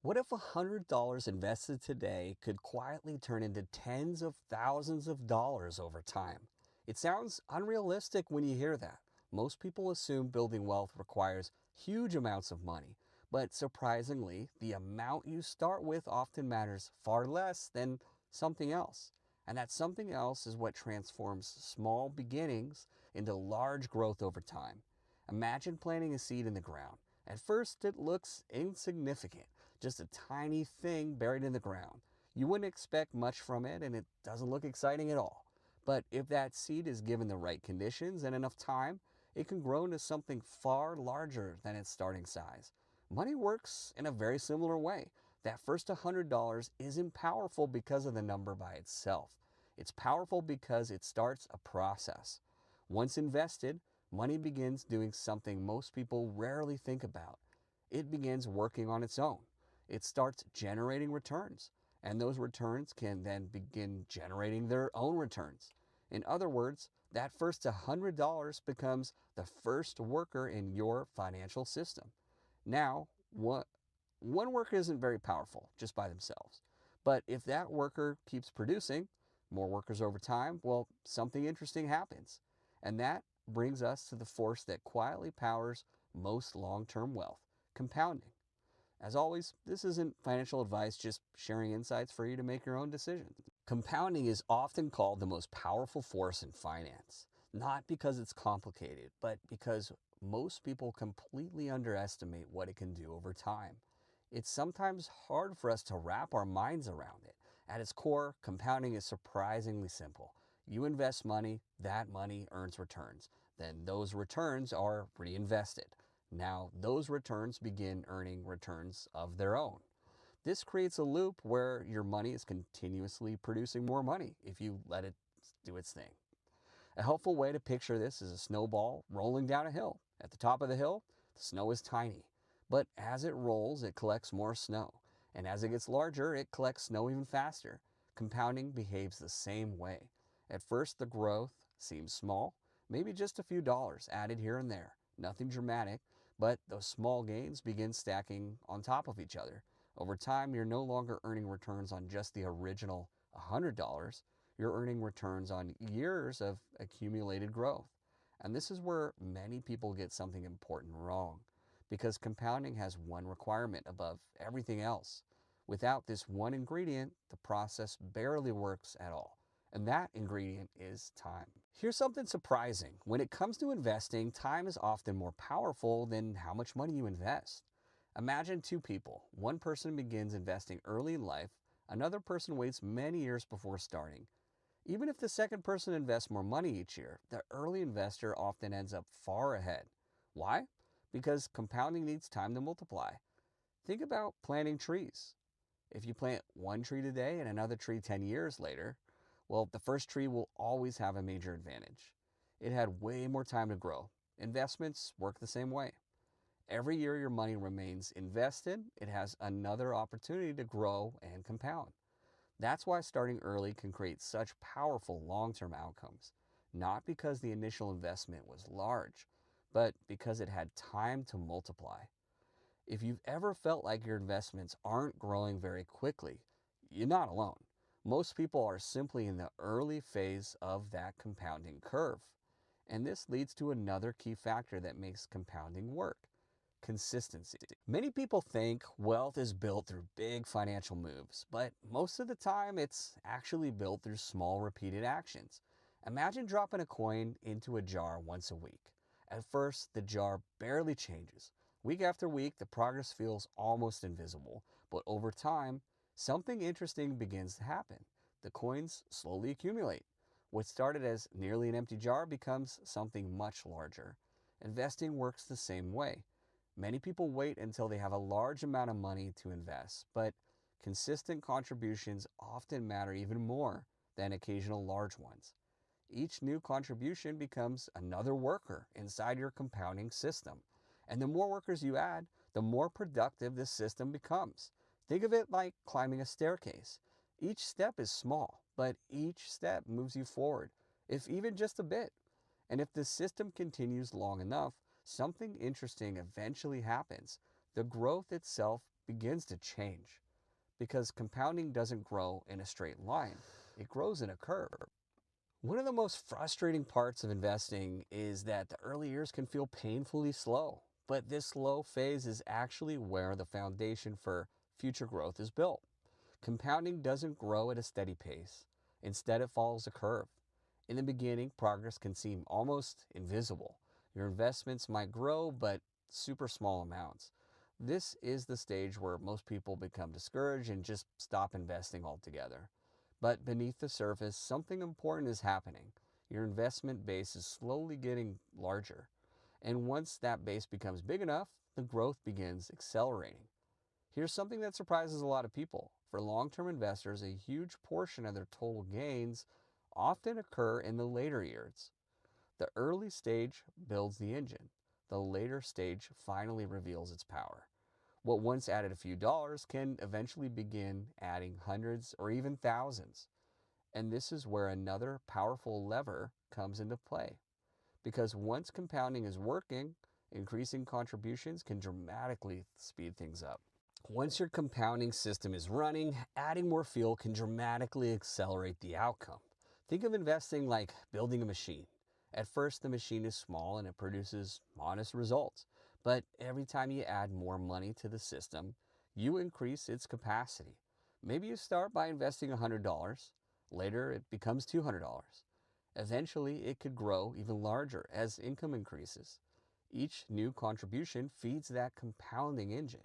What if $100 invested today could quietly turn into tens of thousands of dollars over time? It sounds unrealistic when you hear that. Most people assume building wealth requires huge amounts of money, but surprisingly, the amount you start with often matters far less than something else. And that something else is what transforms small beginnings into large growth over time. Imagine planting a seed in the ground. At first, it looks insignificant, just a tiny thing buried in the ground. You wouldn't expect much from it, and it doesn't look exciting at all. But if that seed is given the right conditions and enough time, it can grow into something far larger than its starting size. Money works in a very similar way. That first $100 isn't powerful because of the number by itself. It's powerful because it starts a process. Once invested, money begins doing something most people rarely think about. It begins working on its own. It starts generating returns, and those returns can then begin generating their own returns. In other words, that first $100 becomes the first worker in your financial system. Now, one worker isn't very powerful just by themselves. But if that worker keeps producing more workers over time, well, something interesting happens. And that brings us to the force that quietly powers most long term wealth: compounding. As always, this isn't financial advice, just sharing insights for you to make your own decisions. Compounding is often called the most powerful force in finance, not because it's complicated, but because most people completely underestimate what it can do over time. It's sometimes hard for us to wrap our minds around it. At its core, compounding is surprisingly simple. You invest money, that money earns returns. Then those returns are reinvested. Now, those returns begin earning returns of their own. This creates a loop where your money is continuously producing more money if you let it do its thing. A helpful way to picture this is a snowball rolling down a hill. At the top of the hill, the snow is tiny, but as it rolls, it collects more snow. And as it gets larger, it collects snow even faster. Compounding behaves the same way. At first, the growth seems small, maybe just a few dollars added here and there. Nothing dramatic, but those small gains begin stacking on top of each other. Over time, you're no longer earning returns on just the original $100. You're earning returns on years of accumulated growth. And this is where many people get something important wrong, because compounding has one requirement above everything else. Without this one ingredient, the process barely works at all. And that ingredient is time. Here's something surprising. When it comes to investing, time is often more powerful than how much money you invest. Imagine two people. One person begins investing early in life, another person waits many years before starting. Even if the second person invests more money each year, the early investor often ends up far ahead. Why? Because compounding needs time to multiply. Think about planting trees. If you plant one tree today and another tree 10 years later, well, the first tree will always have a major advantage. It had way more time to grow. Investments work the same way. Every year your money remains invested, it has another opportunity to grow and compound. That's why starting early can create such powerful long-term outcomes. Not because the initial investment was large, but because it had time to multiply. If you've ever felt like your investments aren't growing very quickly, you're not alone. Most people are simply in the early phase of that compounding curve. And this leads to another key factor that makes compounding work: consistency. Many people think wealth is built through big financial moves, but most of the time it's actually built through small repeated actions. Imagine dropping a coin into a jar once a week. At first, the jar barely changes. Week after week, the progress feels almost invisible, but over time, something interesting begins to happen. The coins slowly accumulate. What started as nearly an empty jar becomes something much larger. Investing works the same way. Many people wait until they have a large amount of money to invest, but consistent contributions often matter even more than occasional large ones. Each new contribution becomes another worker inside your compounding system. And the more workers you add, the more productive this system becomes. Think of it like climbing a staircase. Each step is small, but each step moves you forward, if even just a bit. And if the system continues long enough, something interesting eventually happens. The growth itself begins to change because compounding doesn't grow in a straight line, it grows in a curve. One of the most frustrating parts of investing is that the early years can feel painfully slow, but this slow phase is actually where the foundation for future growth is built. Compounding doesn't grow at a steady pace. Instead, it follows a curve. In the beginning, progress can seem almost invisible. Your investments might grow, but super small amounts. This is the stage where most people become discouraged and just stop investing altogether. But beneath the surface, something important is happening. Your investment base is slowly getting larger. And once that base becomes big enough, the growth begins accelerating. Here's something that surprises a lot of people. For long-term investors, a huge portion of their total gains often occur in the later years. The early stage builds the engine. The later stage finally reveals its power. What once added a few dollars can eventually begin adding hundreds or even thousands. And this is where another powerful lever comes into play. Because once compounding is working, increasing contributions can dramatically speed things up. Once your compounding system is running, adding more fuel can dramatically accelerate the outcome. Think of investing like building a machine. At first, the machine is small and it produces modest results. But every time you add more money to the system, you increase its capacity. Maybe you start by investing $100. Later, it becomes $200. Eventually, it could grow even larger as income increases. Each new contribution feeds that compounding engine.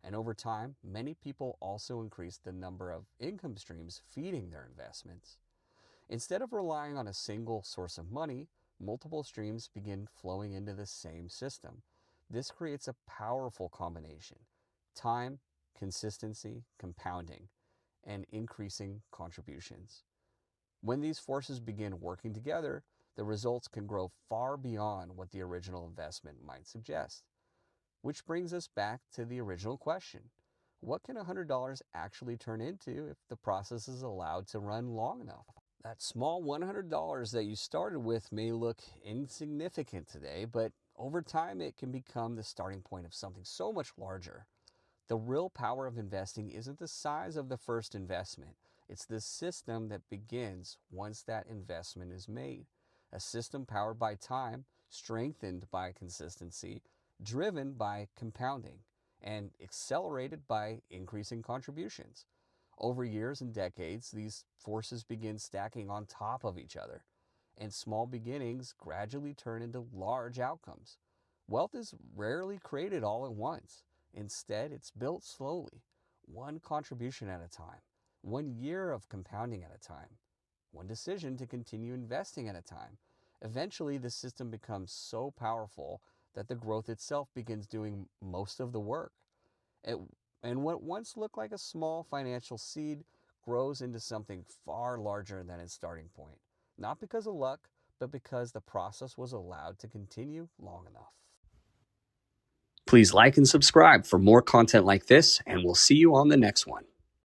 And over time, many people also increase the number of income streams feeding their investments. Instead of relying on a single source of money, multiple streams begin flowing into the same system. This creates a powerful combination: time, consistency, compounding, and increasing contributions. When these forces begin working together, the results can grow far beyond what the original investment might suggest. Which brings us back to the original question. What can $100 actually turn into if the process is allowed to run long enough? That small $100 that you started with may look insignificant today, but over time it can become the starting point of something so much larger. The real power of investing isn't the size of the first investment. It's the system that begins once that investment is made. A system powered by time, strengthened by consistency, driven by compounding, and accelerated by increasing contributions. Over years and decades, these forces begin stacking on top of each other, and small beginnings gradually turn into large outcomes. Wealth is rarely created all at once. Instead, it's built slowly, one contribution at a time, 1 year of compounding at a time, one decision to continue investing at a time. Eventually, the system becomes so powerful that the growth itself begins doing most of the work. It, and what once looked like a small financial seed grows into something far larger than its starting point. Not because of luck, but because the process was allowed to continue long enough. Please like and subscribe for more content like this, and we'll see you on the next one.